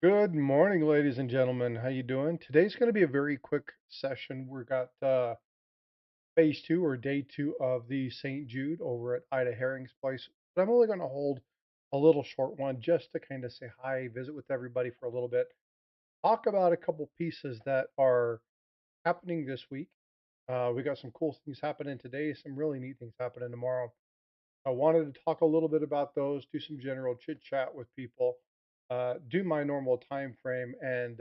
Good morning, ladies and gentlemen. How you doing? Today's going to be a very quick session. We got phase two or day two of the St. Jude over at Ida Herring's place. But I'm only going to hold a little short one just to kind of say hi, visit with everybody for a little bit, talk about a couple pieces that are happening this week. We got some cool things happening today, some really neat things happening tomorrow. I wanted to talk a little bit about those, do some general chit chat with people, do my normal time frame, and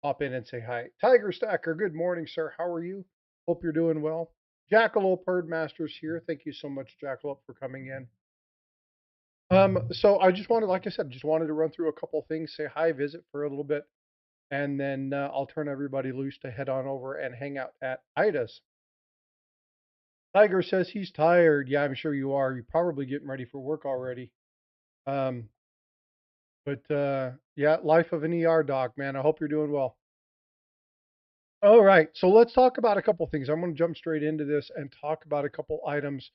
hop in and say hi. Tiger Stacker, good morning, sir. How are you? Hope you're doing well. Jackalope Herdmasters here. Thank you so much, Jackalope, for coming in. So I just wanted, like I said, just wanted to run through a couple things, say hi, visit for a little bit, and then I'll turn everybody loose to head on over and hang out at Ida's. Tiger says he's tired. Yeah, I'm sure you are. You're probably getting ready for work already. Um, but yeah, life of an ER doc, man. I hope you're doing well. All right, so let's talk about a couple things. I'm going to jump straight into this and talk about a couple items.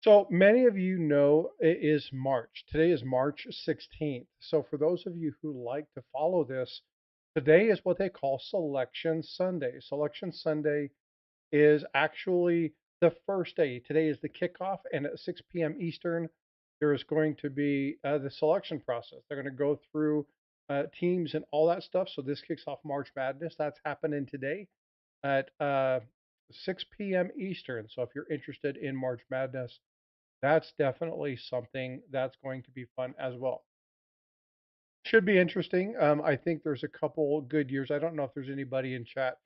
So many of you know it is March. Today is March 16th. So for those of you who like to follow this, today is what they call Selection Sunday. Selection Sunday is actually the first day. Today is the kickoff, and at 6 p.m. Eastern, there is going to be the selection process. They're going to go through teams and all that stuff. So this kicks off March Madness. That's happening today at 6 p.m. Eastern. So if you're interested in March Madness, that's definitely something that's going to be fun as well. Should be interesting. I think there's a couple good years. I don't know if there's anybody in chat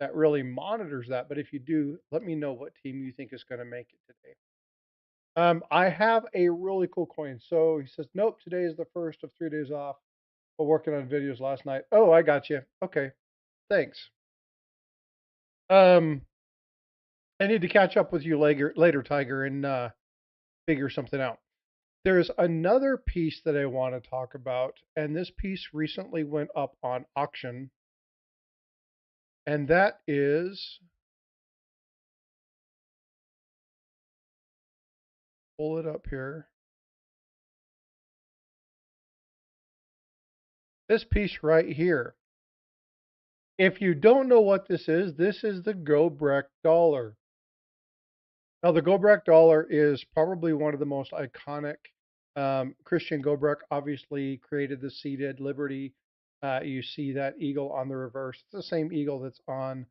that really monitors that, but if you do, let me know what team you think is going to make it today. I have a really cool coin. So he says, nope, today is the first of 3 days off. While working on videos last night. Oh, I got you. Okay, thanks. Um, I need to catch up with you later, Tiger, and figure something out. There's another piece that I want to talk about, and this piece recently went up on auction, and that is, pull it up here. This piece right here. If you don't know what this is the Gobrecht dollar. Now, the Gobrecht dollar is probably one of the most iconic. Christian Gobrecht obviously created the seated Liberty. You see that eagle on the reverse. It's the same eagle that's on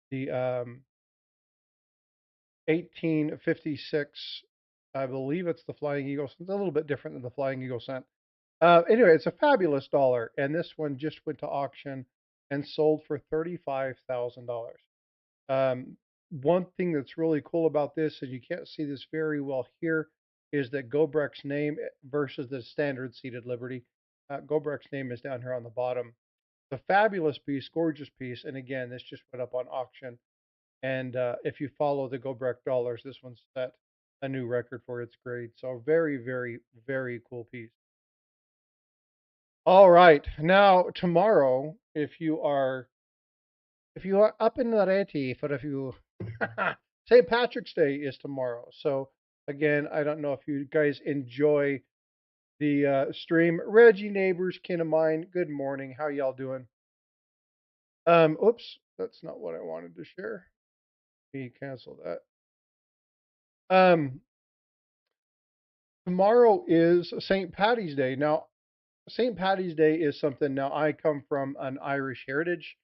the 1856. I believe it's the Flying Eagle. It's a little bit different than the Flying Eagle cent. Anyway, it's a fabulous dollar, and this one just went to auction and sold for $35,000. One thing that's really cool about this, and you can't see this very well here, is that Gobrecht's name versus the standard seated Liberty. Gobrecht's name is down here on the bottom. The fabulous piece, gorgeous piece, and again, this just went up on auction. And if you follow the Gobrecht dollars, this one set a new record for its grade. So very, very, very cool piece. All right, now tomorrow, if you are up and ready for a few, St. Patrick's Day is tomorrow. So again, I don't know if you guys enjoy the stream. Reggie, neighbors, kin of mine, good morning. How y'all doing? Oops, that's not what I wanted to share. Let me cancel that. Um, Tomorrow is St. Patty's Day. Now, St. Patty's Day is something. Now, I come from an Irish heritage,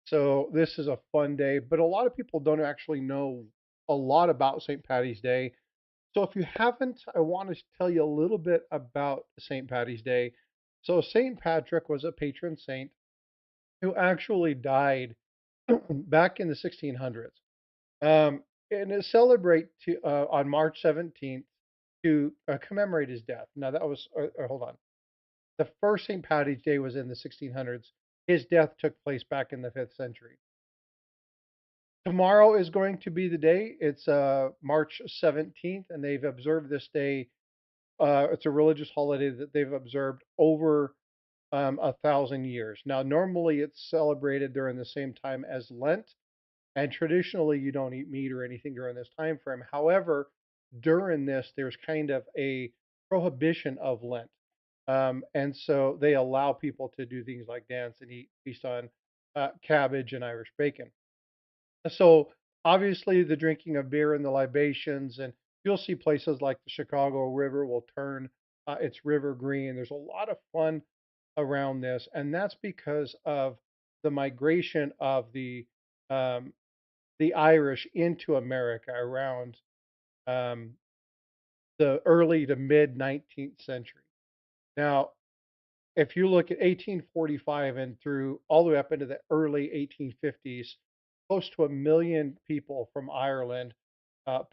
so this is a fun day. But a lot of people don't actually know a lot about St. Patty's Day. So if you haven't, I want to tell you a little bit about St. Patty's Day. So St. Patrick was a patron saint who actually died back in the 1600s. And it celebrate on March 17th to commemorate his death. Now that was hold on. The first St. Patty's Day was in the 1600s. His death took place back in the 5th century. Tomorrow is going to be the day. It's March 17th, and they've observed this day. It's a religious holiday that they've observed over 1,000 years. Now, normally it's celebrated during the same time as Lent, and traditionally you don't eat meat or anything during this time frame. However, during this, there's kind of a prohibition of Lent. And so they allow people to do things like dance and eat feast on cabbage and Irish bacon. So obviously the drinking of beer and the libations, and you'll see places like the Chicago River will turn its river green. There's a lot of fun around this, and that's because of the migration of um, the Irish into America around um, the early to mid 19th century. Now, if you look at 1845 and through all the way up into the early 1850s, close to 1 million people from Ireland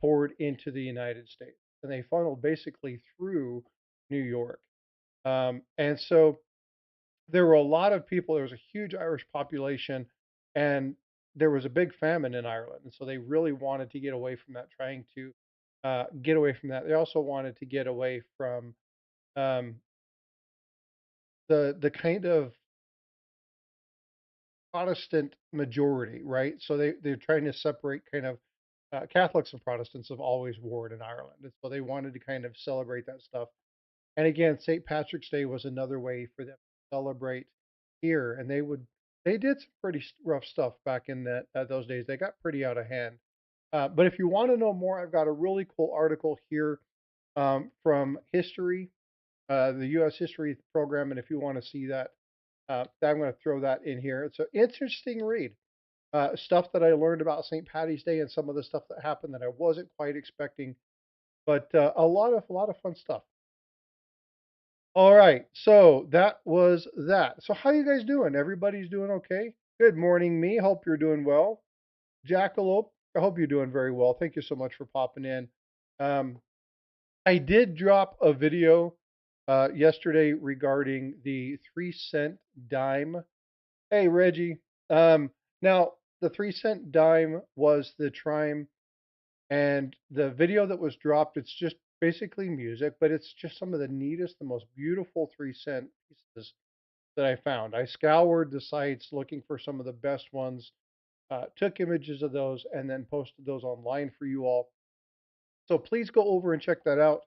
poured into the United States, and they funneled basically through New York. And so there were a lot of people. There was a huge Irish population, and there was a big famine in Ireland, and so they really wanted to get away from that, trying to get away from that. They also wanted to get away from um, the kind of Protestant majority, right? So they're trying to separate kind of Catholics and Protestants have always warred in Ireland, and so they wanted to kind of celebrate that stuff. And again, St. Patrick's Day was another way for them to celebrate here, and they did some pretty rough stuff back in those days. They got pretty out of hand. But if you want to know more, I've got a really cool article here from history, the U.S. history program, and if you want to see that, I'm going to throw that in here. It's an interesting read. Stuff that I learned about St. Patty's Day and some of the stuff that happened that I wasn't quite expecting, but a lot of fun stuff. All right, so that was that. So how you guys doing? Everybody's doing okay? Good morning, me. Hope you're doing well. Jackalope, I hope you're doing very well. Thank you so much for popping in. Um, I did drop a video yesterday regarding the 3 cent dime. Hey, Reggie. Now, the 3 cent dime was the Trime, and the video that was dropped, it's just basically music, but it's just some of the neatest, the most beautiful 3 cent pieces that I found. I scoured the sites looking for some of the best ones, took images of those, and then posted those online for you all. So please go over and check that out.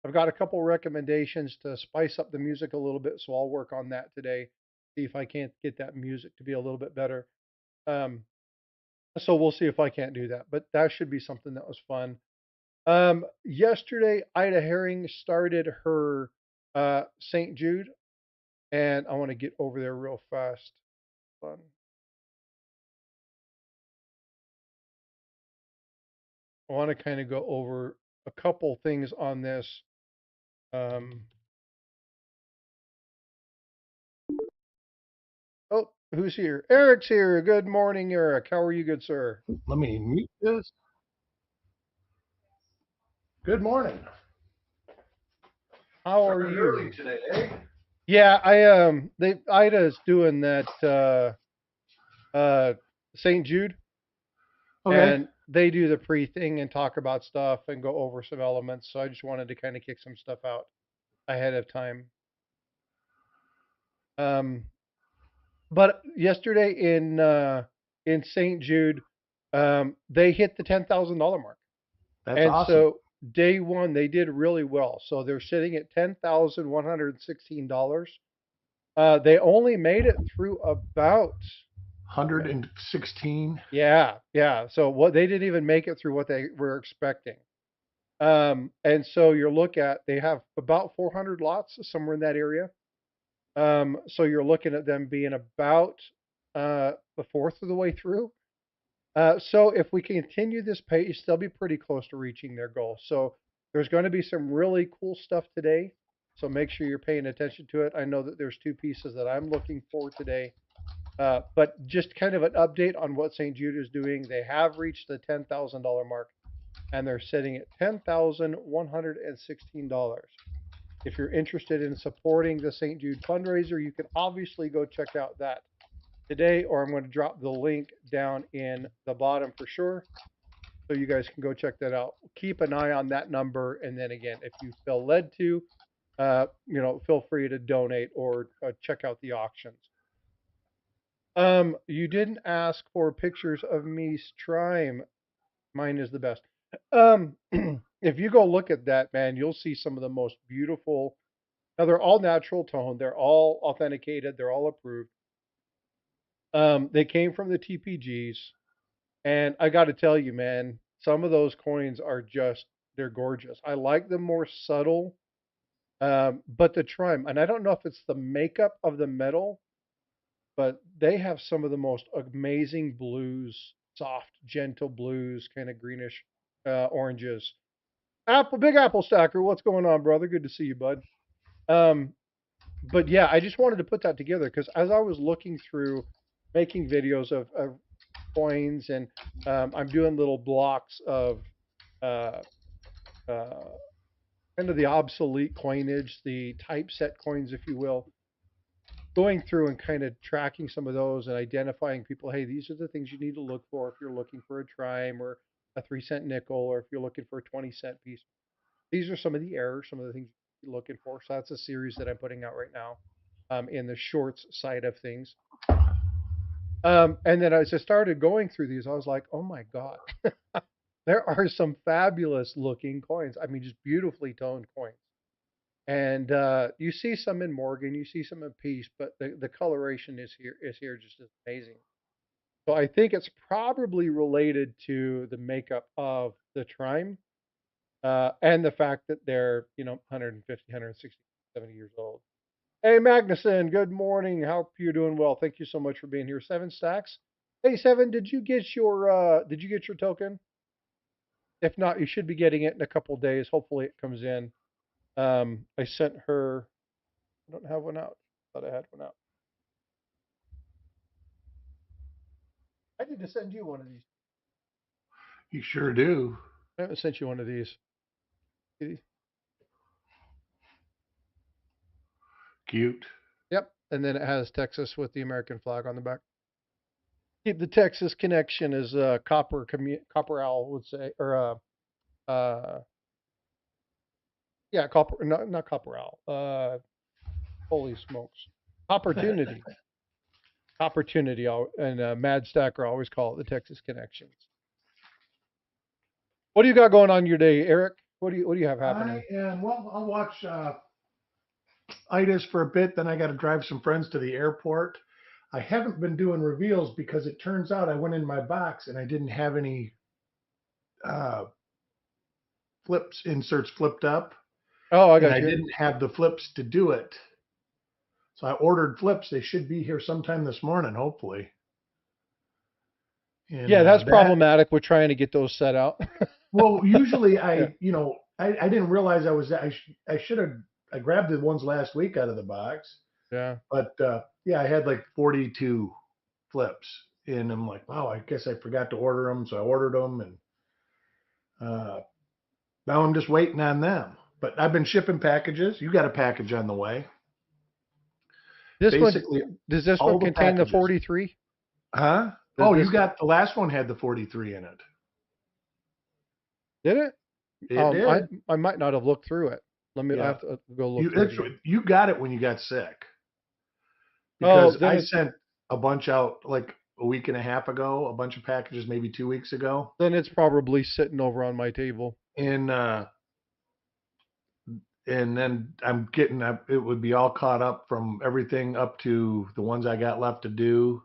I've got a couple recommendations to spice up the music a little bit, so I'll work on that today. See if I can't get that music to be a little bit better. Um, so we'll see if I can't do that, but that should be something that was fun. Yesterday, Ida Herring started her St. Jude, and I want to get over there real fast. Fun. I want to kind of go over a couple things on this. Um, oh, who's here? Eric's here. Good morning, Eric. How are you, good sir? Let me mute this. Good morning. How are Started early you? today, eh? Yeah, Ida's doing that uh St. Jude, Okay. and they do the pre thing and talk about stuff and go over some elements. So I just wanted to kind of kick some stuff out ahead of time. Um, but yesterday in St. Jude, they hit the $10,000 mark, That's and awesome. so day one they did really well. So they're sitting at $10,116. They only made it through about 116. yeah. So what they didn't even make it through what they were expecting. And so you're look at they have about 400 lots somewhere in that area. So you're looking at them being about the fourth of the way through. So if we continue this pace, they'll be pretty close to reaching their goal. So there's going to be some really cool stuff today. So make sure you're paying attention to it. I know that there's two pieces that I'm looking for today. But just kind of an update on what St. Jude is doing. They have reached the $10,000 mark, and they're sitting at $10,116. If you're interested in supporting the St. Jude fundraiser, you can obviously go check out that today, or I'm going to drop the link down in the bottom for sure. So you guys can go check that out. Keep an eye on that number. And then again, if you feel led to, feel free to donate or check out the auctions. You didn't ask for pictures of me Trime. Mine is the best. If you go look at that, man, you'll see some of the most beautiful Now they're all natural tone. They're all authenticated. They're all approved. They came from the TPGs, and I got to tell you, man, some of those coins are just they're gorgeous. I like them more subtle, but the trim, and I don't know if it's the makeup of the metal, but they have some of the most amazing blues, soft, gentle blues, kind of greenish oranges. Big Apple Stacker, what's going on, brother? Good to see you, bud. Um, but yeah, I just wanted to put that together because as I was looking through making videos of coins and I'm doing little blocks of uh, uh, kind of the obsolete coinage, the typeset coins, if you will, going through and kind of tracking some of those and identifying people. Hey, these are the things you need to look for if you're looking for a trime or a 3-cent nickel, or if you're looking for a 20-cent piece. These are some of the errors, some of the things you're looking for. So that's a series that I'm putting out right now in the shorts side of things. And then as I started going through these, I was like, oh my God, there are some fabulous looking coins. I mean, just beautifully toned coins. And you see some in Morgan, you see some in Peace, but the coloration is here just as amazing. So I think it's probably related to the makeup of the Trime and the fact that they're 150, 160, 70 years old. Hey Magnuson, good morning. Hope you're doing well. Thank you so much for being here. Seven Stacks. Hey Seven, did you get your token? If not, you should be getting it in a couple of days. Hopefully it comes in. I sent her. I don't have one out. Thought I had one out. I need to send you one of these. You sure do. I haven't sent you one of these. Cute. Yep. And then it has Texas with the American flag on the back. Keep the Texas connection, as Copper Owl would say, or yeah, Copper, not Copper Owl. Holy smokes, Opportunity, Opportunity, and Mad Stacker always call it the Texas connections. What do you got going on your day, Eric? What do you have happening? Well, I'll watch IDAS for a bit. Then I got to drive some friends to the airport. I haven't been doing reveals because it turns out I went in my box and I didn't have any uh, inserts flipped up, Oh, I and got I you. didn't have the flips to do it. So I ordered flips. They should be here sometime this morning, hopefully. And Yeah, that's that problematic with trying to get those set out. well, usually Yeah, I didn't realize I should have I grabbed the ones last week out of the box, yeah. but yeah, I had like 42 flips, and I'm like, wow, I guess I forgot to order them, so I ordered them, and uh, now I'm just waiting on them. But I've been shipping packages. You got a package on the way. This one Basically, does this one all the contain the packages. 43? Huh? Does Oh, this you got the last one had the 43 in it. did it? It I did. I might not have looked through it. I Yeah. have to go look through it again. You got it when you got sick, Oh, because then I it's sent a bunch out like a week and a half ago, a bunch of packages maybe 2 weeks ago, then it's probably sitting over on my table. and then I'm getting up. It would be all caught up from everything up to the ones I got left to do,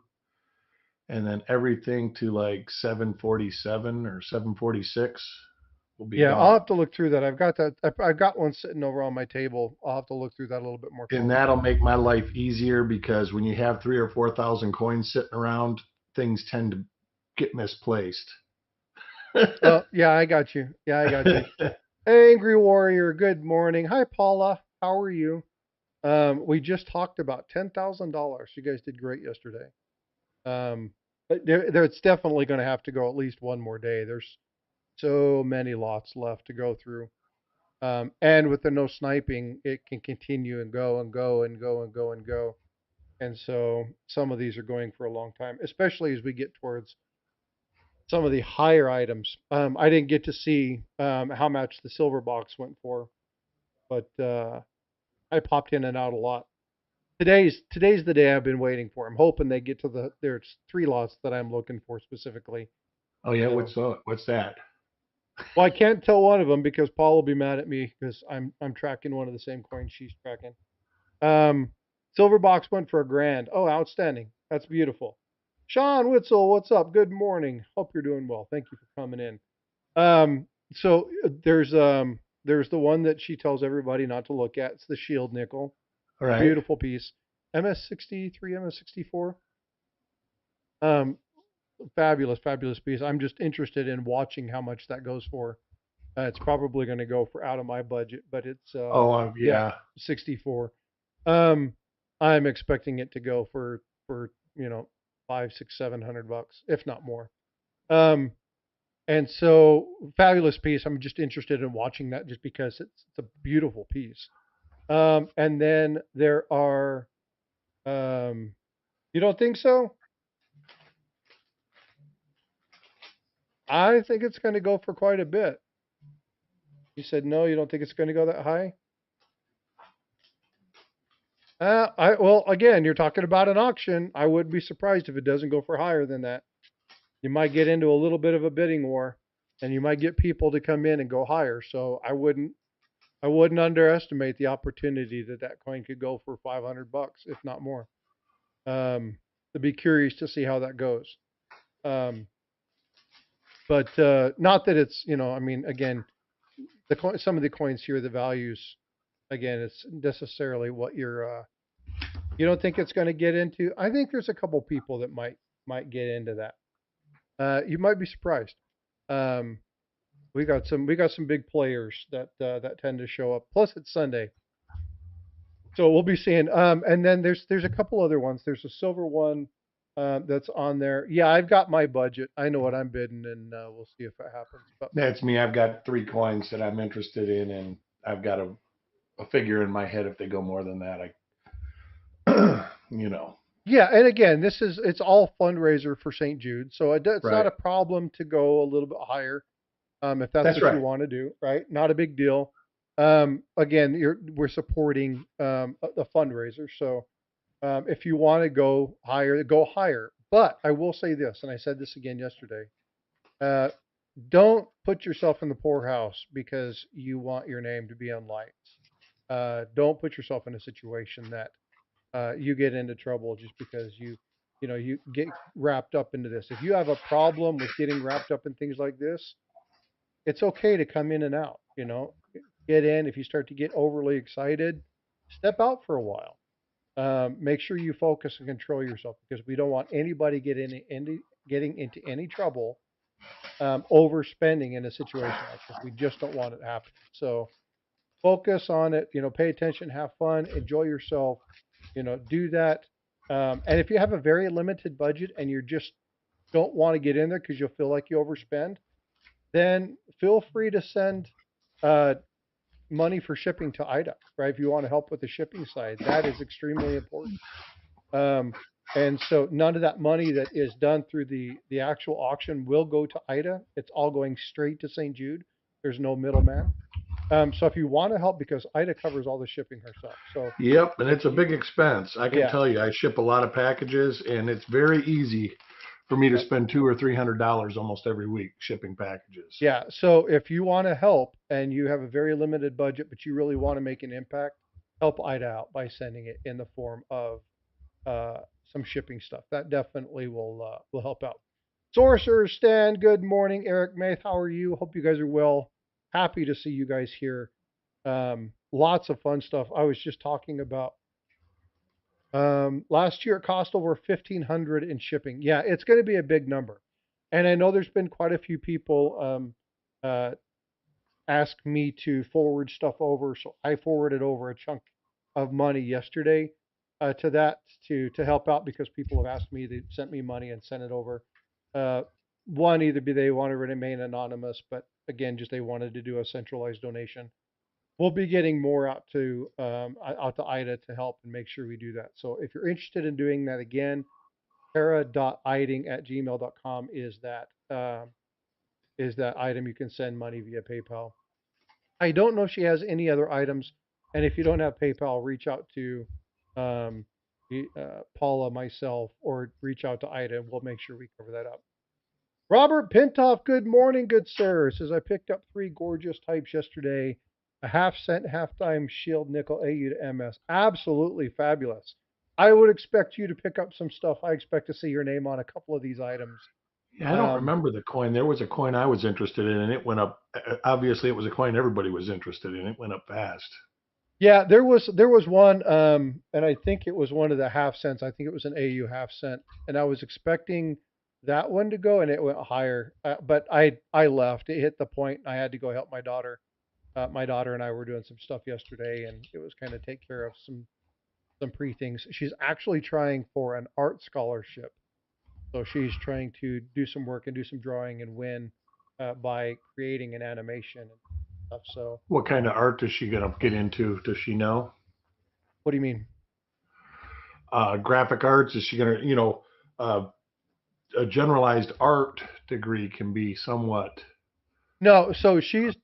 and then everything to like 747 or 746 will be Yeah, I'll gone. have to look through that. I've got that. I've got one sitting over on my table. I'll have to look through that a little bit more And closely. that'll make my life easier, because when you have 3 or 4 thousand coins sitting around, things tend to get misplaced. Oh, yeah, I got you. Yeah, I got you. Angry Warrior, good morning. Hi, Paula. How are you? We just talked about $10,000. You guys did great yesterday. But it's definitely going to have to go at least one more day. There's so many lots left to go through. And with the no sniping, it can continue and go and go and go and go and go. And so some of these are going for a long time, especially as we get towards some of the higher items. I didn't get to see how much the silver box went for, but I popped in and out a lot. Today's the day I've been waiting for. I'm hoping they get to there's 3 lots that I'm looking for specifically. Oh yeah, So, what's that? well, I can't tell one of them because Paul will be mad at me because I'm tracking one of the same coins she's tracking. Silver box went for $1,000. Oh, outstanding. That's beautiful. Sean Witzel, what's up? Good morning. Hope you're doing well. Thank you for coming in. So there's the one that she tells everybody not to look at. It's the shield nickel. All right. Beautiful piece. MS63, MS64. Um, fabulous, fabulous piece. I'm just interested in watching how much that goes for. It's probably going to go for out of my budget, but it's Oh, yeah, yeah. 64. Um, I'm expecting it to go for five, six, $700, if not more. Um, and so fabulous piece. I'm just interested in watching that just because it's a beautiful piece. And then there are you don't think so? I think it's going to go for quite a bit. You said no, you don't think it's going to go that high? Well, again, you're talking about an auction. I wouldn't be surprised if it doesn't go for higher than that. You might get into a little bit of a bidding war, and you might get people to come in and go higher. So I wouldn't underestimate the opportunity that that coin could go for $500, if not more. To be curious to see how that goes. Um, but not that it's I mean, again, some of the coins here, the values, again, it's necessarily what you don't think it's going to get into. I think there's a couple people that might get into that. You might be surprised. Um, we got some big players that tend to show up. Plus, it's Sunday, so we'll be seeing. And then there's a couple other ones. There's a silver one that's on there. Yeah, I've got my budget. I know what I'm bidding, and we'll see if it happens. But That's me. I've got 3 coins that I'm interested in, and I've got a figure in my head. If they go more than that, I, yeah, and again, it's all fundraiser for St. Jude, so it's not right. a problem to go a little bit higher. If that's That's what you right. want to do, right? Not a big deal. Again, we're supporting a fundraiser, so if you want to go higher, go higher. But I will say this, and I said this again yesterday: uh, don't put yourself in the poorhouse because you want your name to be on lights. Don't put yourself in a situation that you get into trouble just because you get wrapped up into this. If you have a problem with getting wrapped up in things like this, it's okay to come in and out, get in. If you start to get overly excited, step out for a while. Make sure you focus and control yourself because we don't want anybody getting into any trouble overspending in a situation like this. We just don't want it happening. So focus on it, pay attention, have fun, enjoy yourself, do that. And if you have a very limited budget and you just don't want to get in there because you'll feel like you overspend, then feel free to send uh, money for shipping to Ida, right? If you want to help with the shipping side, that is extremely important. Um, and so none of that money that is done through the actual auction will go to Ida. It's all going straight to St. Jude. There's no middleman. So if you want to help, because Ida covers all the shipping herself. So Yep, and it's a you, big expense. I can yeah, tell you, I ship a lot of packages, and it's very easy for me to yep. spend $200 or $300 almost every week shipping packages. Yeah. So if you want to help and you have a very limited budget, but you really want to make an impact, help Ida out by sending it in the form of uh, some shipping stuff. That definitely will help out. Sorcerer Stan, good morning. Eric Math, how are you? Hope you guys are well. Happy to see you guys here. Lots of fun stuff. I was just talking about last year it cost over 1,500 in shipping. Yeah, it's going to be a big number, and I know there's been quite a few people uh, ask me to forward stuff over, so I forwarded over a chunk of money yesterday to that to help out because people have asked me. They sent me money and sent it over. Uh, One, either be they want to remain anonymous, but again, just they wanted to do a centralized donation. We'll be getting more out to Ida to help and make sure we do that. So if you're interested in doing that again, tara.iding@gmail.com is that item you can send money via PayPal. I don't know if she has any other items, and if you don't have PayPal, reach out to um, Paula, myself, or reach out to Ida, and we'll make sure we cover that up. Robert Pintoff, good morning, good sir. Says I picked up 3 gorgeous types yesterday. A half cent, half dime shield nickel AU to MS. Absolutely fabulous. I would expect you to pick up some stuff. I expect to see your name on a couple of these items. Yeah, I don't Um, remember the coin. There was a coin I was interested in, and it went up. Obviously, it was a coin everybody was interested in. It went up fast. yeah, there was one, and I think it was one of the half cents. I think it was an AU half cent, and I was expecting that one to go, and it went higher. But I left. It hit the point. I had to go help my daughter. My daughter and I were doing some stuff yesterday, and it was kind of take care of some pre things. She's actually trying for an art scholarship, so she's trying to do some work and do some drawing and win by creating an animation and stuff. So, What kind of art is she gonna get into? Does she know? what do you mean? Graphic arts? Is she gonna, a generalized art degree can be somewhat, No, so she's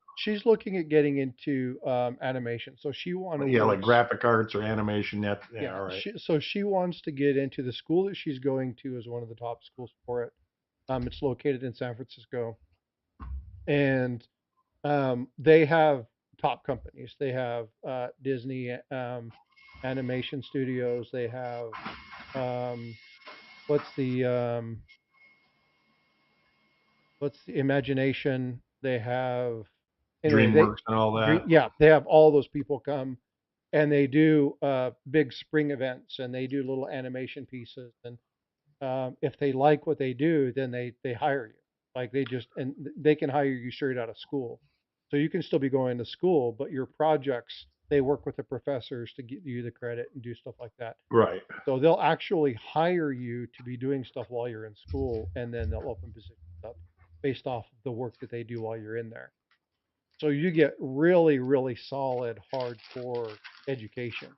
looking at getting into animation. So she yeah, like wants graphic arts or animation. Yeah, yeah, all right. she wants to get into the school that she's going to is one of the top schools for it. It's located in San Francisco, and they have top companies. They have Disney animation studios. They have um, what's the Imagination. They have anyway. They DreamWorks and all dream that. yeah. They have all those people come and they do big spring events and they do little animation pieces and if they like what they do, then they hire you. Like they can hire you straight out of school, so you can still be going to school, but your projects they work with the professors to give you the credit and do stuff like that. Right. So they'll actually hire you to be doing stuff while you're in school, and then they'll open positions up based off of the work that they do while you're in there. So you get really, really solid, hardcore education.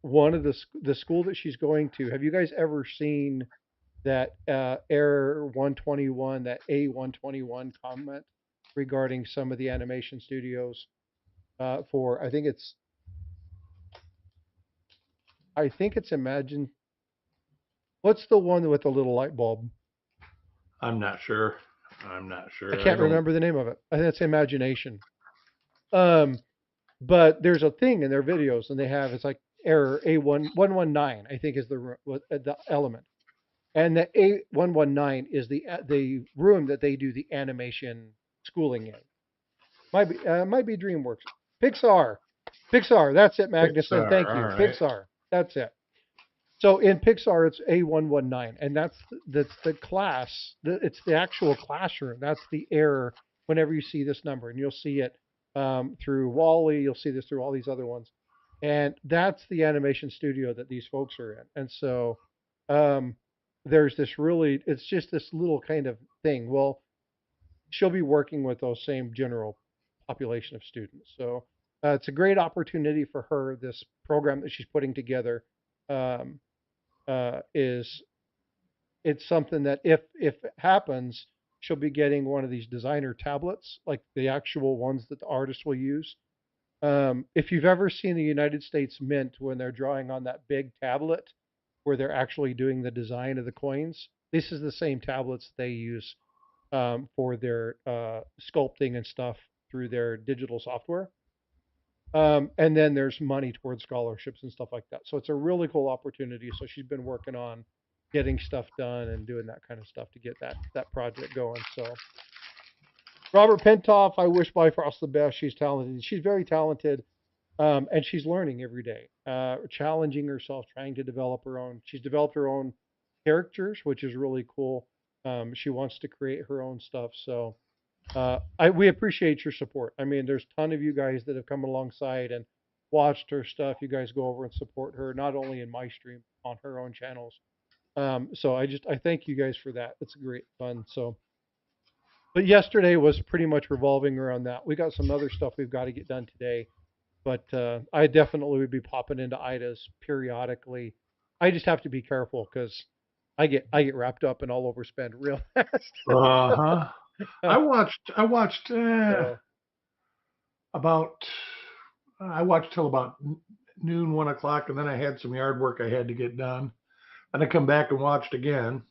One of the school that she's going to. Have you guys ever seen that error 121, that A121 comment regarding some of the animation studios for I think it's Imagine. What's the one with the little light bulb? I'm not sure. I'm not I sure. I can't don't. remember the name of it. I think it's Imagination. Um, but there's a thing in their videos, and they have it's like error A1119. I think is the element. And the A119 is the room that they do the animation schooling in. Might be DreamWorks, Pixar, Pixar. That's it, Magnuson. Pixar. Thank All you, right. Pixar. That's it. So in Pixar, it's A119, and that's the class. It's the actual classroom. That's the error. Whenever you see this number, and you'll see it through Wally, you'll see this through all these other ones, and that's the animation studio that these folks are in. And so um, there's this really, it's just this little kind of thing. Well, she'll be working with those same general population of students. So it's a great opportunity for her. This program that she's putting together um, is it's something that if it happens, she'll be getting one of these designer tablets, like the actual ones that the artist will use. If you've ever seen the United States Mint when they're drawing on that big tablet where they're actually doing the design of the coins, this is the same tablets they use for their sculpting and stuff through their digital software. And then there's money towards scholarships and stuff like that. So it's a really cool opportunity. So she's been working on getting stuff done and doing that kind of stuff to get that project going. So Robert Pentoff, I wish Bifrost the best. She's talented. She's very talented, and she's learning every day, challenging herself, trying to develop her own. She's developed her own characters, which is really cool. She wants to create her own stuff. So we appreciate your support. I mean, there's a ton of you guys that have come alongside and watched her stuff. You guys go over and support her, not only in my stream, on her own channels. So I thank you guys for that. It's great fun. So, but yesterday was pretty much revolving around that. We got some other stuff we've got to get done today, but I definitely would be popping into Ida's periodically. I just have to be careful because I get wrapped up and all overspend real fast. Uh huh. I watched. So About. I watched till about noon, 1 o'clock, and then I had some yard work I had to get done. And I come back and watched again.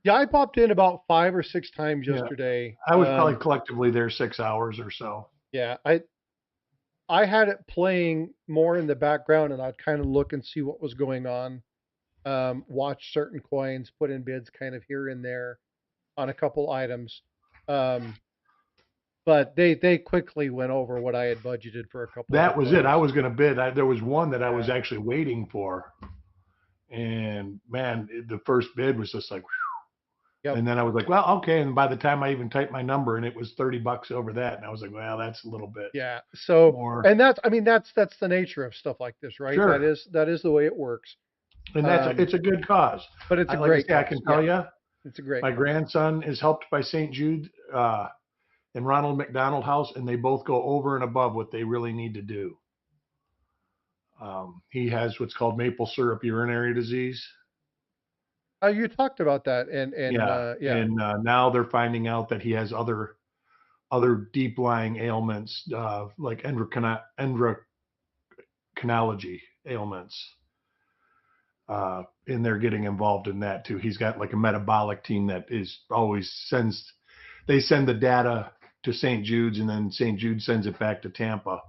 yeah, I popped in about 5 or 6 times Yeah, yesterday. I was probably collectively there 6 hours or so. Yeah, I I had it playing more in the background, and I'd kind of look and see what was going on. Watch certain coins, put in bids, kind of here and there on a couple items. Um, but they quickly went over what I had budgeted for a couple of the That was it. I coins. was going to bid. There was one that I was Yeah, actually waiting for, and man, the first bid was just like, yep, and then I was like, well, okay. And by the time I even typed my number, and it was $30 over that, and I was like, well, that's a little bit yeah. So, more. and that's, I mean, that's the nature of stuff like this, right? Sure, That is the way it works. and Um, it's a good cause. but it's a Like I great say, I cause. can tell Yeah, you, it's a great my cause. grandson is helped by St. Jude and Ronald McDonald House, and they both go over and above what they really need to do. He has what's called maple syrup urinary disease. You talked about that, and Yeah, yeah, and now they're finding out that he has other deep lying ailments like endocrinology ailments. And they're getting involved in that too. He's got like a metabolic team that is always they send the data to St. Jude's, and then St. Jude sends it back to Tampa.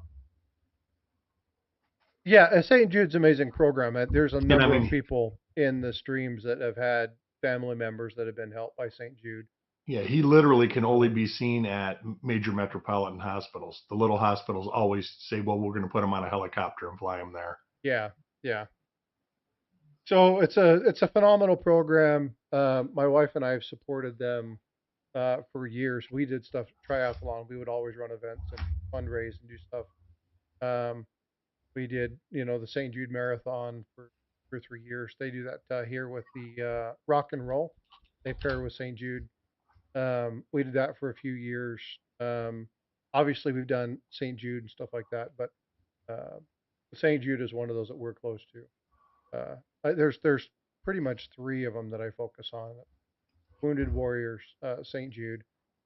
yeah. St. Jude's amazing program. There's a And I number of mean, people in the streams that have had family members that have been helped by St. Jude. yeah, he literally can only So be seen at major metropolitan hospitals. The little hospitals always say, well, we're going to put him on a helicopter and fly him there. yeah, yeah. So it's a phenomenal program. My wife and I have supported them for years. We did stuff triathlon. We would always run events and fundraise and do stuff. Um, we did, the St. Jude Marathon for 3 years. They do that here with the rock and roll. They pair with St. Jude. We did that for a few years. Obviously, we've done St. Jude and stuff like that, but uh, St. Jude is one of those that we're close to. There's pretty much three of them that I focus on: Wounded Warriors, St. Jude,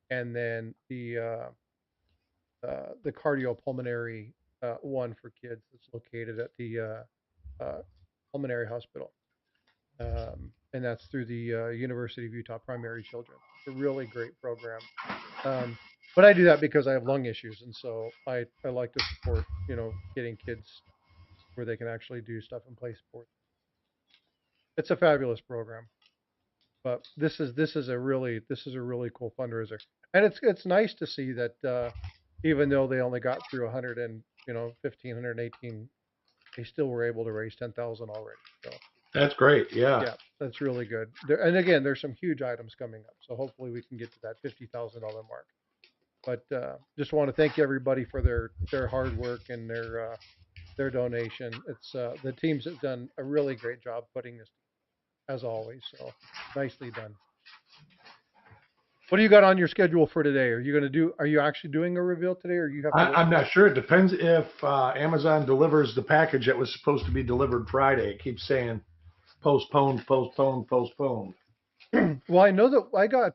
and then the cardiopulmonary one for kids that's located at the pulmonary hospital, and that's through the University of Utah Primary Children. It's a really great program. Um, but I do that because I have lung issues, and so I like to support getting kids where they can actually do stuff and play sports. It's a fabulous program. But this is a really cool fundraiser, and it's nice to see that even though they only got through 100 and 1,518, they still were able to raise 10,000 already. So That's great. Yeah. yeah, that's really good. And again, there's some huge items coming up, so hopefully we can get to that $50,000 mark. But just want to thank everybody for their hard work and their donation. It's the teams have done a really great job putting this as always. So nicely done. What do you got on your schedule for today? Are you actually doing a reveal today, or you have to wait I'm till? not sure. It depends if Amazon delivers the package that was supposed to be delivered Friday. It keeps saying postponed, postponed, postponed. Well, I know that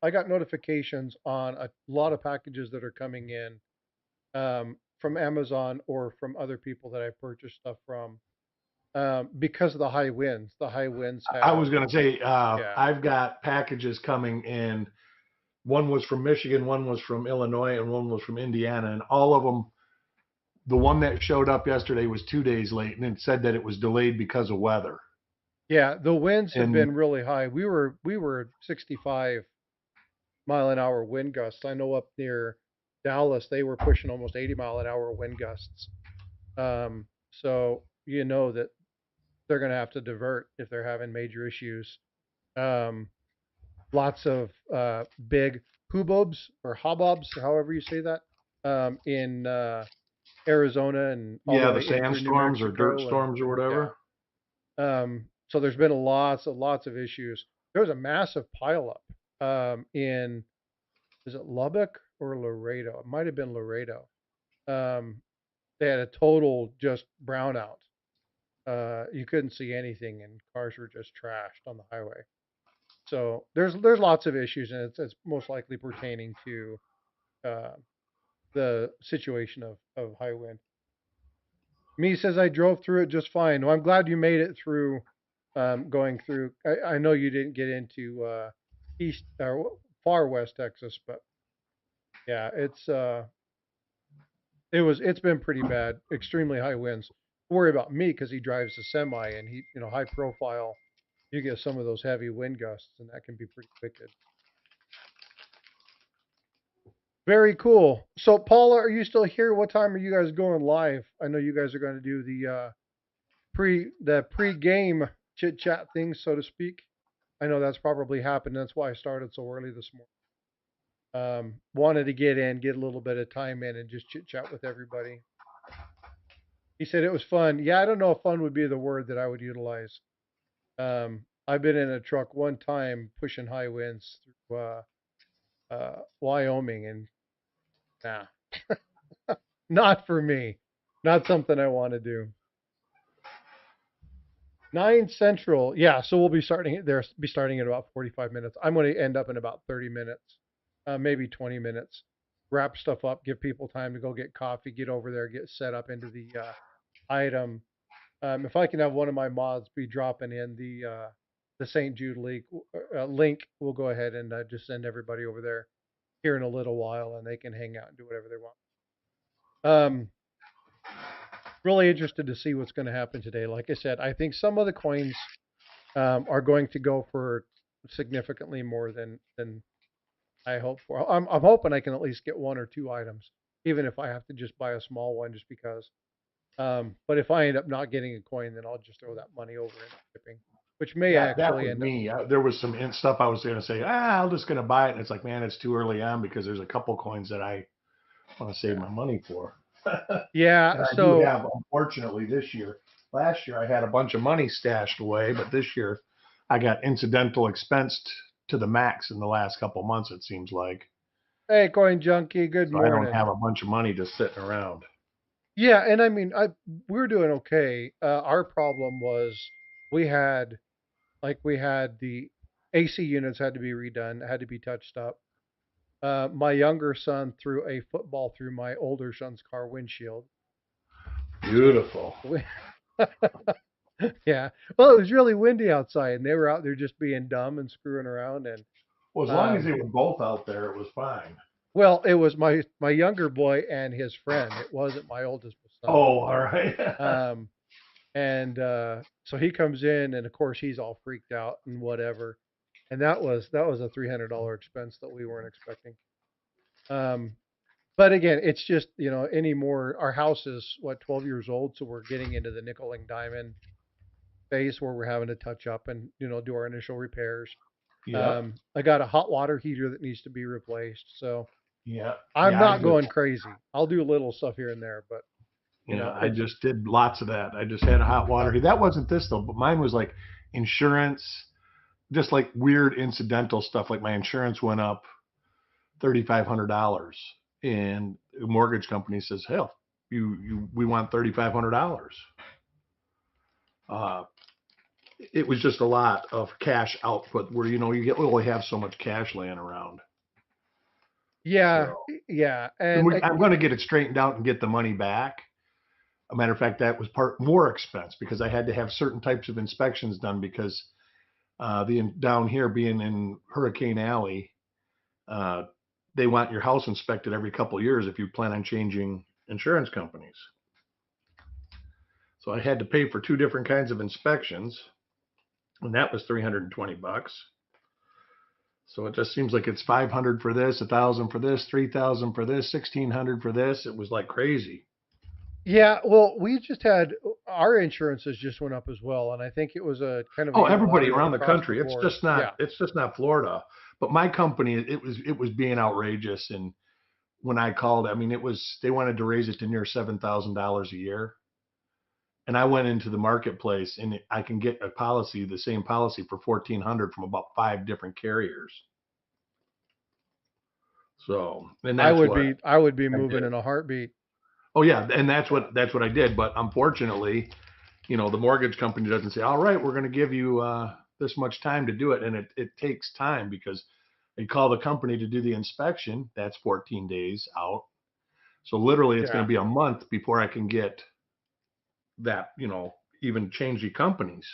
I got notifications on a lot of packages that are coming in from Amazon or from other people that I purchased stuff from because of the high winds. The high winds I was have going to say, yeah I've got packages coming in. One was from Michigan, one was from Illinois, and one was from Indiana. And all of them, the one that showed up yesterday was 2 days late, and it said that it was delayed because of weather. yeah the winds have And been really high. We were 65-mile an hour wind gusts. I know up near Dallas they were pushing almost 80-mile an hour wind gusts. So you know that they're going to have to divert if they're having major issues. Um, Lots of big hubobs or hobobs, however you say that, in Arizona and all the yeah, the way in through New sandstorms or dirt Mexico, and storms or yeah. whatever. So there's been lots of issues. There was a massive pileup in is it Lubbock or Laredo? It might have been Laredo. Um, they had a total just brownout. You couldn't see anything, and cars were just trashed on the highway. So there's lots of issues, and it's most likely pertaining to uh, the situation of high wind. Me says I drove through it just fine. Well, I'm glad you made it through. Going through, I know you didn't get into east or far west Texas, but yeah, It's been pretty bad, extremely high winds. Worry about me because he drives a semi and he, high profile. You get some of those heavy wind gusts and that can be pretty wicked. Very cool. So Paula, are you still here? What time are you guys going live? I know you guys are going to do the pre-game chit chat thing, so to speak. I know that's probably happened. That's why I started so early this morning. Wanted to get in, get a little bit of time in, and just chit chat with everybody. He said it was fun. Yeah, I don't know if fun would be the word that I would utilize. I've been in a truck one time pushing high winds through Wyoming, and nah, not for me. Not something I want to do. 9 Central. Yeah, so we'll be starting there. Be starting in about 45 minutes. I'm going to end up in about 30 minutes, maybe 20 minutes. Wrap stuff up, give people time to go get coffee, get over there, get set up into the item. If I can have one of my mods be dropping in the St. Jude link, we'll go ahead and just send everybody over there here in a little while, and they can hang out and do whatever they want. Um, really interested to see what's going to happen today. Like I said, I think some of the coins are going to go for significantly more than I hope for. I'm hoping I can at least get one or two items, even if I have to just buy a small one, just because. But if I end up not getting a coin, then I'll just throw that money over into shipping, which may That actually was end up. me. There was some stuff I was going to say. I'm just going to buy it, and it's like, man, it's too early on because there's a couple coins that I want to save Yeah. my money for. Yeah. And I do So have, unfortunately, this year. Last year I had a bunch of money stashed away, but this year I got incidental expensed to the max in the last couple months. It seems like hey, coin junkie, good so I don't morning. have a bunch of money just sitting around. Yeah, and I mean, we're doing okay. Our problem was we had we had the AC units had to be redone, had to be touched up. My younger son threw a football through my older son's car windshield. So Beautiful. we, yeah. Well, it was really windy outside, and they were out there just being dumb and screwing around. And Well, as long as um, they were both out there, it was fine. well, it was my younger boy and his friend. It wasn't my oldest son. Oh, all right. Um, and so he comes in, and of course he's all freaked out and whatever. And that was a $300 expense that we weren't expecting. Um, but again, it's just anymore. Our house is what 12 years old, so we're getting into the nickel and diamond phase where we're having to touch up and do our initial repairs. Yep. I got a hot water heater that needs to be replaced, so Yeah. I'm Yeah. I not just going crazy. I'll do little stuff here and there, but Yeah, I it's just did lots of that. I just had a hot water heater. That wasn't this though, but mine was like insurance, just like weird incidental stuff. Like my insurance went up $3,500, and the mortgage company says, "Hell, we want $3,500." Uh, it was just a lot of cash output where only have so much cash laying around. yeah, So, yeah, and and I'm going to get it straightened out and get the money back. A matter of fact, that was part more expense because I had to have certain types of inspections done because the down here being in Hurricane Alley, uh, they want your house inspected every couple of years if you plan on changing insurance companies. So I had to pay for two different kinds of inspections, and that was $320. So it just seems like it's 500 for this, 1,000 for this, 3,000 for this, 1,600 for this. It was like crazy. yeah. Well, we just had our insurances just went up as well, and I think it was a kind of a Oh, everybody unilateral around the across the country. It's board. just not Yeah, it's just not Florida. But my company, it was being outrageous. And when I called, I mean, they wanted to raise it to near $7,000 a year. And I went into the marketplace and I can get the same policy for 1,400 from about five different carriers. So, and that's what I would be I moving did. in a heartbeat. Oh yeah, and that's Yeah. what I did. But unfortunately, the mortgage company doesn't say, all right, we're going to give you this much time to do it. And it takes time because you call the company to do the inspection. That's 14 days out. So literally it's going Yeah. to be a month before I can get that, even change the companies.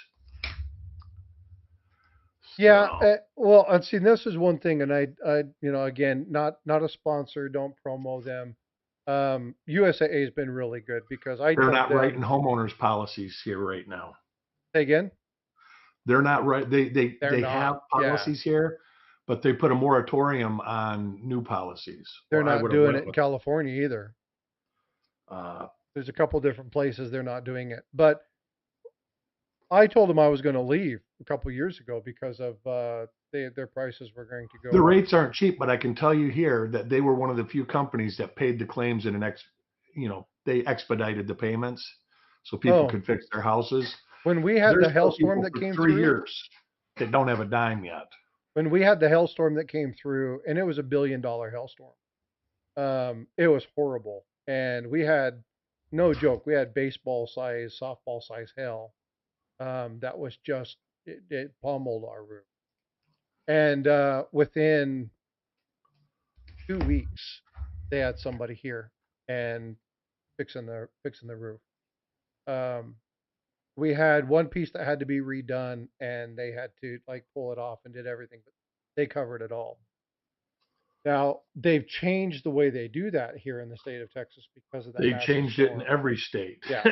Yeah, So well, and see, this is one thing, and again, not a sponsor, don't promo them. USAA has been really good because I They're told not writing them, homeowners policies here right now. say again, They're not right. They they're not. have Yeah, policies here, but they put a moratorium on new policies, they're or I not would have doing went it in with. California either. Uh, There's a couple different places they're not doing it. But I told them I was going to leave a couple years ago because of their prices were going to the go up. rates aren't cheap, but I can tell you here that they were one of the few companies that paid the claims in they expedited the payments so people Oh, could fix their houses. when we had There's the still hailstorm people that for came three through, years that don't have a dime yet. when we had the hailstorm that came through, and it was $1 billion hailstorm. It was horrible, and we had no joke. We had baseball size, softball size hail. That was just it pummeled our roof, and within 2 weeks, they had somebody here and fixing the roof. Um, we had one piece that had to be redone, and they had to like pull it off and did everything, but they covered it all. Now they've changed the way they do that here in the state of Texas because of that They massive changed it in storm. every state. Yeah,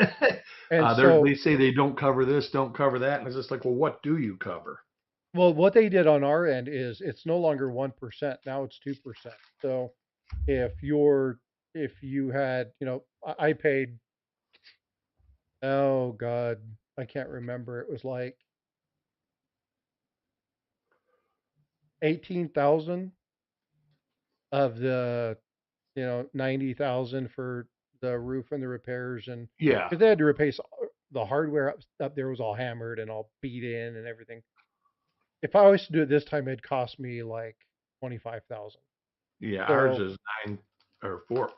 and so They say they don't cover this, don't cover that, and it's just like, well, what do you cover? well, what they did on our end is it's no longer 1%. Now it's 2%. So if you're if you had, I paid, oh God, I can't remember. It was like 18,000 of the, 90,000 for the roof and the repairs, and Yeah, because they had to replace the hardware up there was all hammered and all beat in and everything. If I was to do it this time, it'd cost me like 25,000. yeah. Ours So is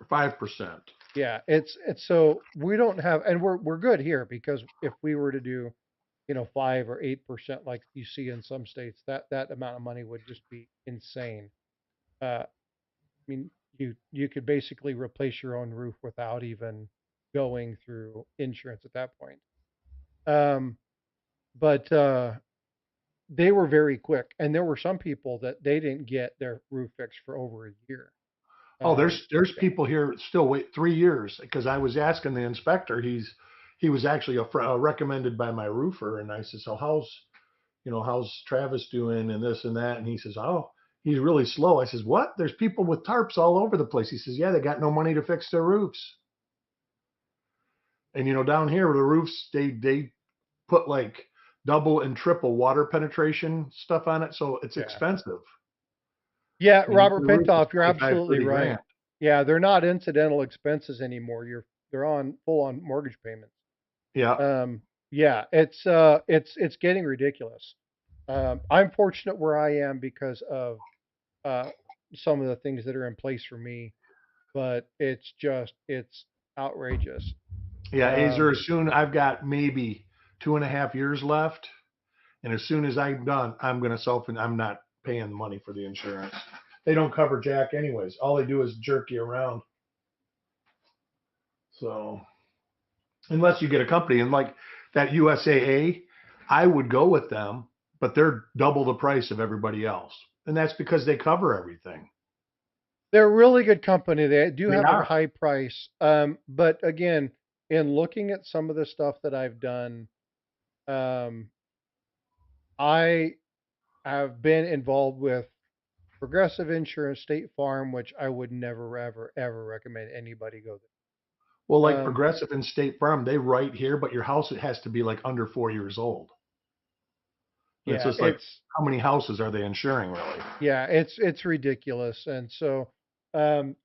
5%. yeah, it's so we don't have, and we're good here because if we were to do, 5 or 8% like you see in some states, that amount of money would just be insane. I mean, you could basically replace your own roof without even going through insurance at that point. Um, but they were very quick, and there were some people that they didn't get their roof fixed for over a year. Oh, Um, there's people here still wait 3 years because I was asking the inspector. He was actually recommended by my roofer, and I said, so how's Travis doing and this and that, and he says, oh, he's really slow. I says, what? There's people with tarps all over the place. He says, yeah, they got no money to fix their roofs, and down here the roofs they put like double and triple water penetration stuff on it, so it's yeah. expensive. Yeah, I mean, Robert your roof is Pintoff, you're 25, absolutely 30 right. grand. Yeah, they're not incidental expenses anymore. They're on full on mortgage payments. Yeah, Yeah, it's getting ridiculous. I'm fortunate where I am because of uh some of the things that are in place for me, but it's outrageous. yeah. Azer, Um, as soon I've got maybe 2.5 years left, and as soon as I'm done, I'm gonna self and I'm not paying money for the insurance. They don't cover jack anyways. All they do is jerk you around. So unless you get a company and like that USAA, I would go with them, but they're double the price of everybody else, and that's because they cover everything. they're a really good company. They do They have a are. high price. But again, in looking at some of the stuff that I've done, um, I have been involved with Progressive Insurance, State Farm, which I would never, ever, ever recommend anybody go Well, there. like Progressive and State Farm, they write here, but your house has to be like under 4 years old. And it's Yeah, just like, how many houses are they insuring really? it's ridiculous. And so, um,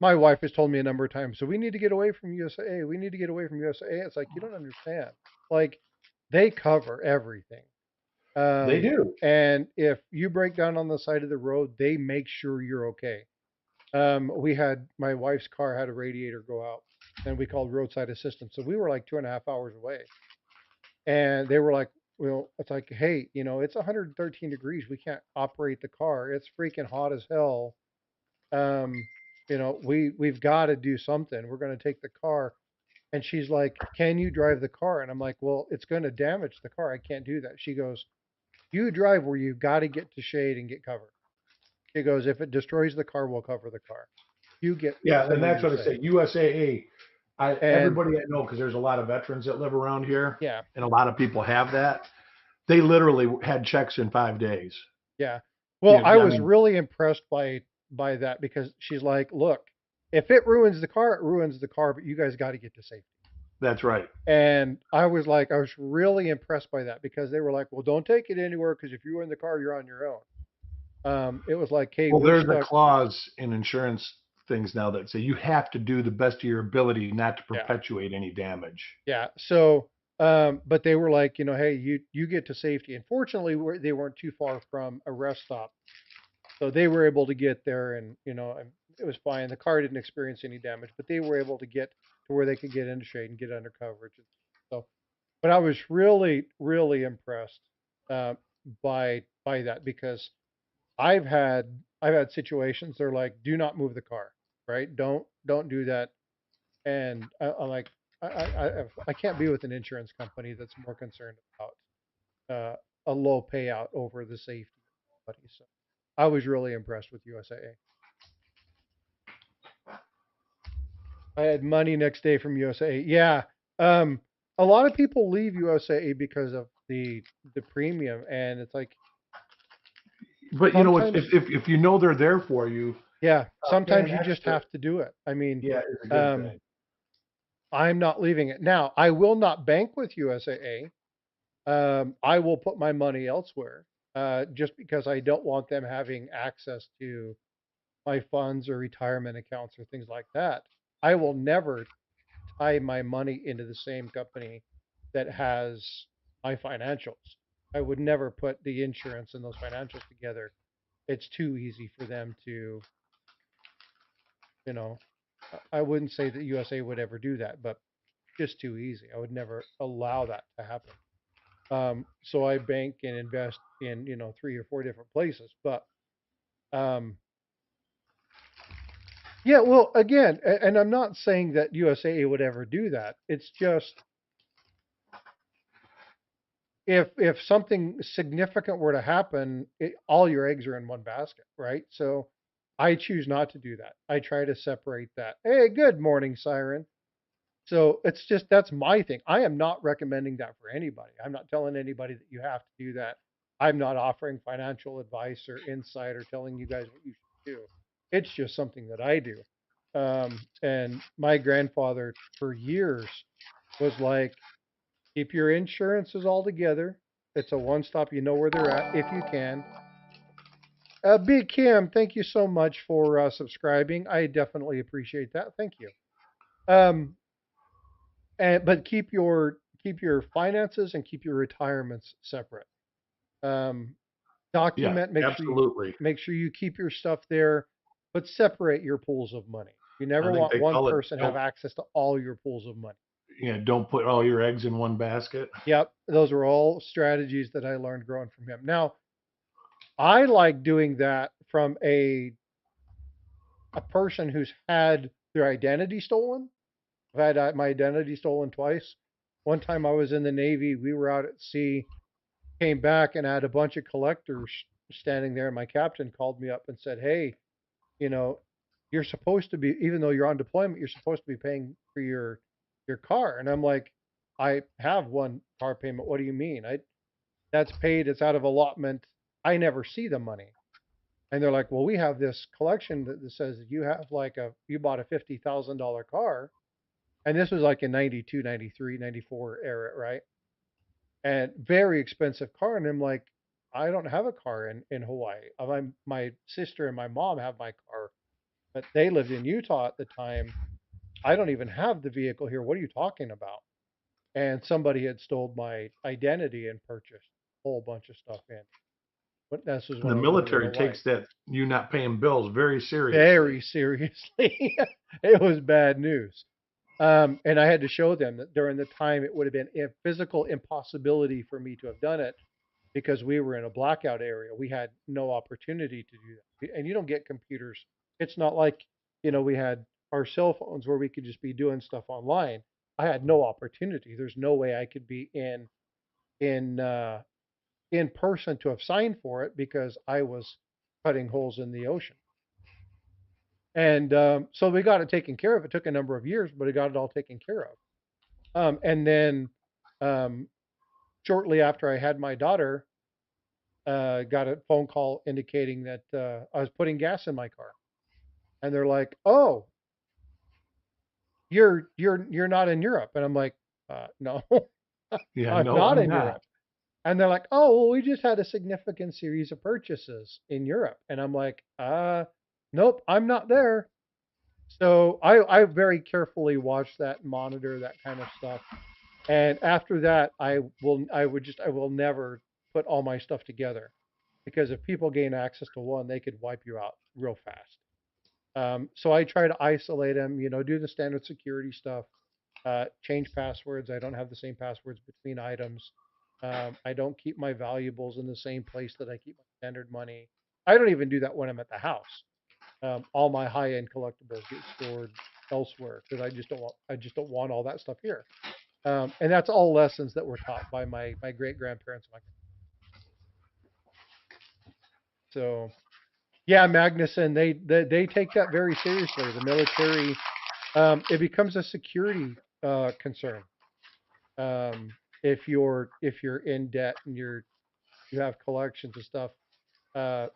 my wife has told me a number of times, so we need to get away from USAA. We need to get away from USAA. It's like you don't understand. Like they cover everything. They Um, do. and if you break down on the side of the road, they make sure you're okay. We had my wife's car had a radiator go out, and we called roadside assistance. So we were like 2.5 hours away, and they were like, "Well, it's like, hey, it's 113 degrees. We can't operate the car. It's freaking hot as hell. Um, we've got to do something. We're going to take the car." And she's like, "Can you drive the car?" And I'm like, "Well, it's going to damage the car. I can't do that." She goes, "You drive where you've got to get to shade and get covered." She goes, "If it destroys the car, we'll cover the car." you get Yeah, and that's what I USA. say. USAA. And Everybody I know, because there's a lot of veterans that live around here, yeah, and a lot of people have that. They literally had checks in 5 days. yeah. Well, I Yeah, I was mean, really impressed by that because she's like, look, if it ruins the car, it ruins the car, but you guys got to get to safety. that's right. And I was like, I was really impressed by that because they were like, well, don't take it anywhere because if you were in the car, you're on your own. It was like, hey, Well, we're there's a stuck. clause in insurance things now that say you have to do the best of your ability not to Yeah, perpetuate any damage. yeah. So, but they were like, hey, you get to safety. And fortunately, they weren't too far from a rest stop, so they were able to get there, and and it was fine. The car didn't experience any damage, but they were able to get to where they could get into shade and get under coverage. So, but I was really, really impressed uh, by that because I've had situations. They're like, do not move the car, right? Don't do that. And I'm like, I can't be with an insurance company that's more concerned about a low payout over the safety of everybody. So I was really impressed with USAA. I had money next day from USAA. Yeah. Um, a lot of people leave USAA because of the premium, and it's like But you know, sometimes, if you know they're there for you, yeah, sometimes paying you just extra, have to do it. I mean, yeah, is a good um, thing. I'm not leaving it. Now, I will not bank with USAA. I will put my money elsewhere, just because I don't want them having access to my funds or retirement accounts or things like that. I will never tie my money into the same company that has my financials. I would never put the insurance and those financials together. It's too easy for them to, you know, I wouldn't say that USA would ever do that, but just too easy. I would never allow that to happen. So I bank and invest in, 3 or 4 different places. But um, yeah, well, again, and I'm not saying that USAA would ever do that. It's just if something significant were to happen, all your eggs are in one basket, right? So I choose not to do that. I try to separate that. Hey, good morning, Siren. So it's just that's my thing. I am not recommending that for anybody. I'm not telling anybody that you have to do that. I'm not offering financial advice or insight or telling you guys what you should do. It's just something that I do. And my grandfather for years was like, keep your insurances all together. It's a one stop. You know where they're at if you can. Big Kim, thank you so much for subscribing. I definitely appreciate that. Thank you. Um, but keep your finances and keep your retirements separate. Um, Yeah, document, absolutely. make sure you keep your stuff there, but separate your pools of money. You I never think want they one call it person have don't, access to all your pools of money. don't put all your eggs in one basket. Yep, those are all strategies that I learned growing from him. Now, I like doing that from a person who's had their identity stolen. I've had my identity stolen twice. One time I was in the Navy, we were out at sea, came back and I had a bunch of collectors standing there. And my captain called me up and said, "Hey, you know, you're supposed to be, even though you're on deployment, you're supposed to be paying for your car." And I'm like, "I have one car payment. What do you mean? That's paid. It's out of allotment. I never see the money." And they're like, "Well, we have this collection that says that you bought a $50,000 car." And this was like in 92, 93, 94 era, right? And very expensive car. And I'm like, I don't have a car in Hawaii. My sister and my mom have my car, but they lived in Utah at the time. I don't even have the vehicle here. What are you talking about? And somebody had stole my identity and purchased a whole bunch of stuff in. But this was when The I was over in military Hawaii. takes that you not paying bills very Very seriously. seriously. It was bad news. And I had to show them that during the time it would have been a physical impossibility for me to have done it because we were in a blackout area. We had no opportunity to do that. And you don't get computers. It's not like, we had our cell phones where we could just be doing stuff online. I had no opportunity. There's no way I could be in in person to have signed for it because I was cutting holes in the ocean. And so we got it taken care of. It took a number of years, but we got it all taken care of. And then um, shortly after I had my daughter, got a phone call indicating that I was putting gas in my car, and they're like, "Oh, you're not in Europe," and I'm like, "No, Yeah, I'm no, not I'm in not. Europe." And they're like, "Oh, well, we just had a significant series of purchases in Europe," and I'm like, nope, I'm not there." So I very carefully watch that, monitor that kind of stuff. And after that, I will never put all my stuff together, because if people gain access to one, they could wipe you out real fast. So I try to isolate them, do the standard security stuff, change passwords. I don't have the same passwords between items. I don't keep my valuables in the same place that I keep my standard money. I don't even do that when I'm at the house. All my high-end collectibles get stored elsewhere because I just don't want all that stuff here. And that's all lessons that were taught by my great grandparents. So yeah, Magnuson, they take that very seriously. The military, it becomes a security concern. If you're in debt and you have collections and stuff,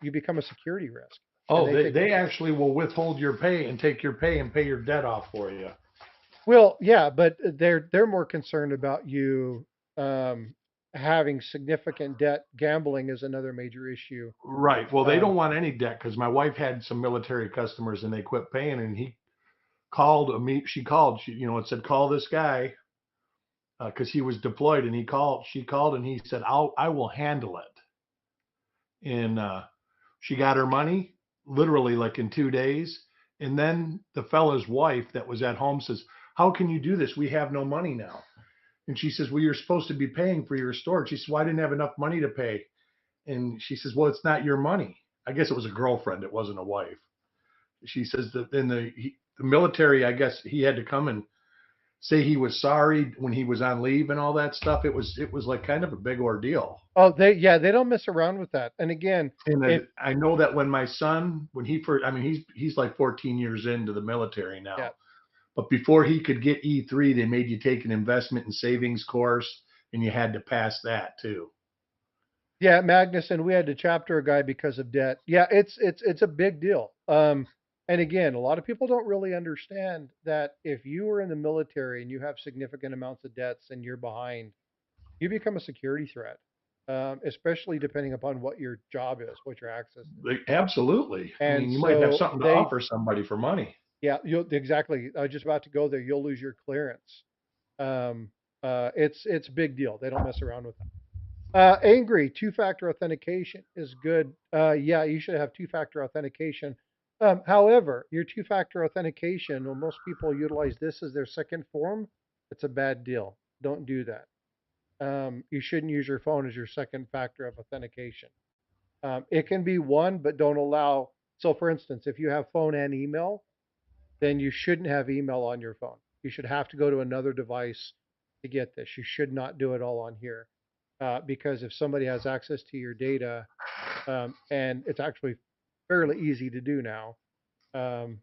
you become a security risk, and Oh, they take it. they actually will withhold your pay and take your pay and pay your debt off for you. Well, yeah, but they're more concerned about you um, having significant debt. Gambling is another major issue. Right. Well, they Um, don't want any debt because my wife had some military customers and they quit paying, and he called me. She called. It said call this guy because he was deployed, and he called. She called, and he said, I will handle it. And she got her money literally like in 2 days. And then the fella's wife that was at home says, "How can you do this? We have no money now." And she says, "Well, you're supposed to be paying for your storage." She says, "Well, I didn't have enough money to pay." And she says, "Well, it's not your money." I guess it was a girlfriend. It wasn't a wife. She says that in the military, I guess he had to come and say he was sorry when he was on leave and all that stuff. It was like kind of a big ordeal. oh, they don't mess around with that. And again, And it I know that when my son, when he first, I mean, he's like 14 years into the military yeah. now. But before he could get E3, they made you take an investment and savings course, and you had to pass that too. Yeah, Magnuson, we had to chapter a guy because of debt. Yeah, it's a big deal. And again, a lot of people don't really understand that if you are in the military and you have significant amounts of debts and you're behind, you become a security threat. Especially depending upon what your job is, what your access is. Absolutely. I And mean, you might have so something to they, offer somebody for money. yeah, you'll exactly. I was just about to go there. You'll lose your clearance. Um, it's a big deal. They don't mess around with that. Angry, two-factor authentication is good. Yeah, you should have two-factor authentication. However, your two-factor authentication, when most people utilize this as their second form, it's a bad deal. Don't do that. You shouldn't use your phone as your second factor of authentication. It can be one, but don't allow. So, for instance, if you have phone and email, then you shouldn't have email on your phone. You should have to go to another device to get this. You should not do it all on here, because if somebody has access to your data, and it's actually fairly easy to do now, um,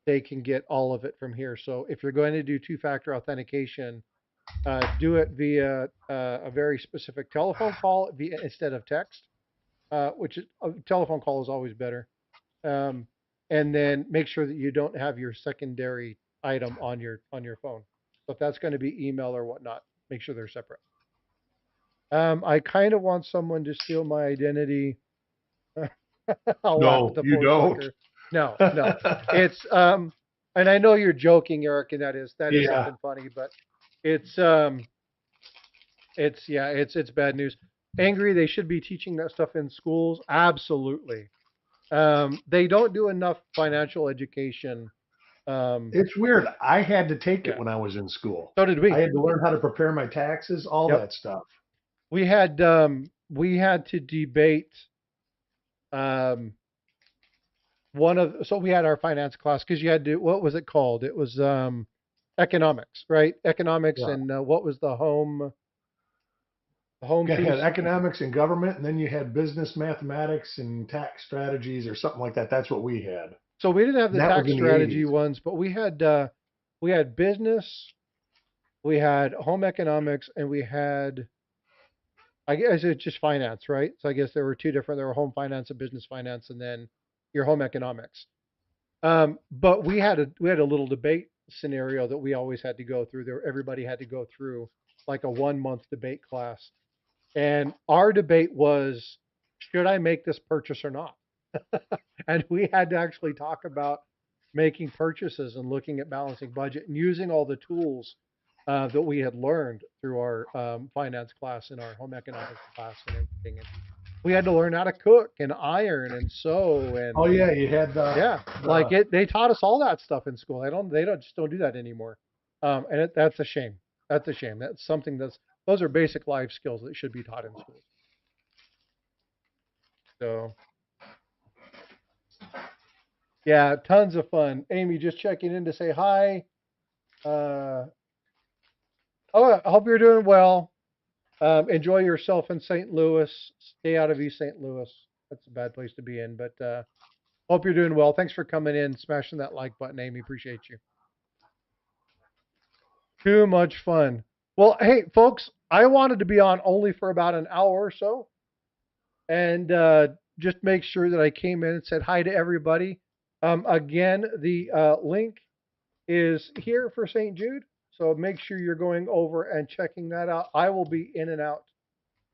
they can get all of it from here. So if you're going to do two-factor authentication, do it via a very specific telephone call via, instead of text, which is, a telephone call is always better. Um, and then make sure that you don't have your secondary item on your phone. So if that's going to be email or whatnot, make sure they're separate. I kind of want someone to steal my identity. I'll laugh at No, the you poor don't. sucker. No, no. It's and I know you're joking, Eric, and that is Yeah. something funny, but it's it's yeah, it's bad news. Angry, they should be teaching that stuff in schools. Absolutely. They don't do enough financial education. Um, It's weird. I had to take it yeah. when I was in school. So did I we. had to learn how to prepare my taxes, all Yep. that stuff. We had to debate um so we had our finance class because you had to, what was it called? It was economics, right? Economics, Yeah. and what was the home You had piece? economics and government, and then you had business mathematics and tax strategies or something like that. That's what we had. So we didn't have the That was tax in the strategy 80s. ones, but we had business, we had home economics, and we had, I guess it's just finance, right? So I guess there were two different. There were home finance and business finance, and then your home economics. But we had a little debate scenario that we always had to go through. There, everybody had to go through like a 1 month debate class, and our debate was, should I make this purchase or not? And we had to actually talk about making purchases and looking at balancing budget and using all the tools that we had learned through our finance class and our home economics class and everything. And we had to learn how to cook and iron and sew and Oh yeah, you had yeah, like it. They taught us all that stuff in school. They don't just don't do that anymore. And that's a shame. That's a shame. That's something those are basic life skills that should be taught in schools. So yeah, tons of fun. Amy, just checking in to say hi. Uh, oh, I hope you're doing well. Enjoy yourself in St. Louis. Stay out of East St. Louis. That's a bad place to be in, but hope you're doing well. Thanks for coming in, smashing that like button, Amy. Appreciate you. Too much fun. Well, hey, folks, I wanted to be on only for about an hour or so, and just make sure that I came in and said hi to everybody. Again, the link is here for St. Jude. So make sure you're going over and checking that out. I will be in and out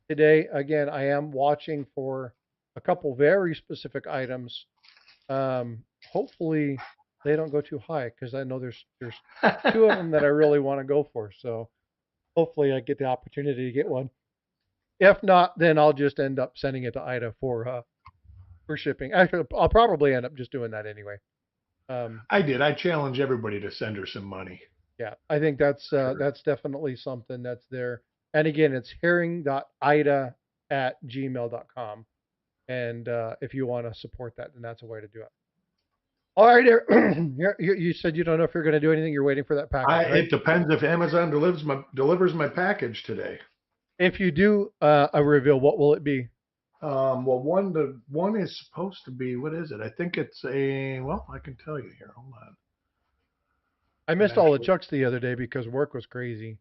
today. Again, I am watching for a couple very specific items. Hopefully they don't go too high because I know there's two of them that I really want to go for. So hopefully I get the opportunity to get one. If not, then I'll just end up sending it to Ida for shipping. Actually, I'll probably end up just doing that anyway. I did. I challenge everybody to send her some money. Yeah, I think that's definitely something that's there. And again, it's herring.ida@gmail.com. And if you want to support that, then that's a way to do it. All right, you said you don't know if you're going to do anything. You're waiting for that package, right? It depends if Amazon delivers my package today. If you do a reveal, what will it be? Well, one is supposed to be, what is it? I think it's well, I can tell you here. Hold on. I missed all the Chucks the other day because work was crazy.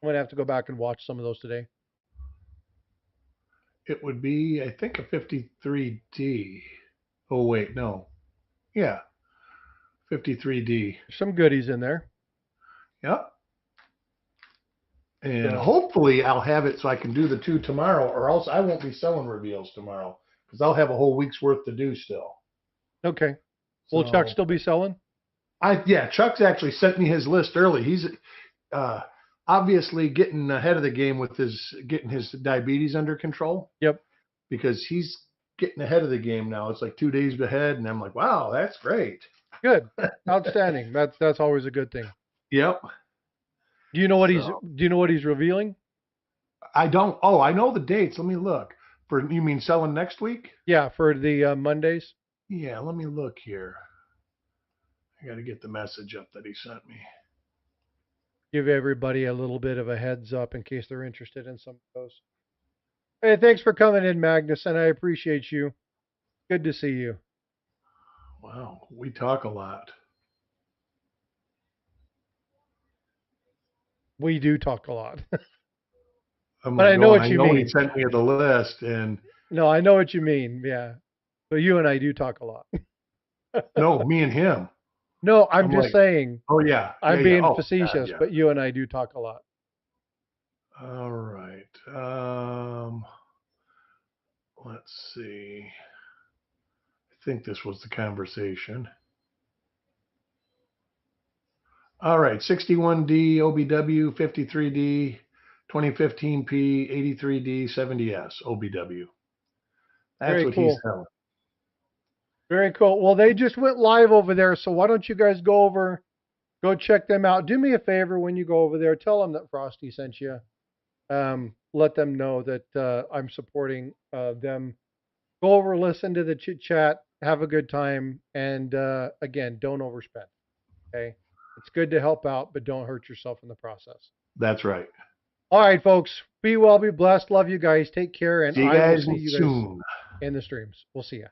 I'm going to have to go back and watch some of those today. It would be, I think, a 53D. Oh, wait, no. Yeah, 53D. Some goodies in there. Yep. And hopefully I'll have it so I can do the two tomorrow, or else I won't be selling reveals tomorrow because I'll have a whole week's worth to do still. Okay. Will Chuck still be selling? Yeah, Chuck's actually sent me his list early. He's obviously getting ahead of the game with getting his diabetes under control. Yep. Because he's getting ahead of the game now. It's like 2 days ahead, and I'm like, wow, that's great. Good. Outstanding. That's always a good thing. Yep. Do you know what he's revealing? I don't. Oh, I know the dates. Let me look. You mean selling next week? Yeah, for the Mondays. Yeah, let me look here. I got to get the message up that he sent me. Give everybody a little bit of a heads up in case they're interested in some of those. Hey, thanks for coming in, Magnus, and I appreciate you. Good to see you. Wow, we talk a lot. We do talk a lot. But I know what you mean. He sent me the list, and no, I know what you mean. Yeah, but you and I do talk a lot. No, me and him. No, I'm just saying. Oh yeah, I'm being facetious, but you and I do talk a lot. All right. Let's see. I think this was the conversation. All right, 61D OBW, 53D, 2015P, 83D, 70S OBW. That's what he's selling. Very cool. Well, they just went live over there, so why don't you guys go over, go check them out. Do me a favor when you go over there. Tell them that Frosty sent you. Let them know that I'm supporting them. Go over, listen to the chit chat, have a good time, and again, don't overspend. Okay, it's good to help out, but don't hurt yourself in the process. That's right. All right, folks. Be well, be blessed. Love you guys. Take care, and I will see you guys soon in the streams. We'll see you.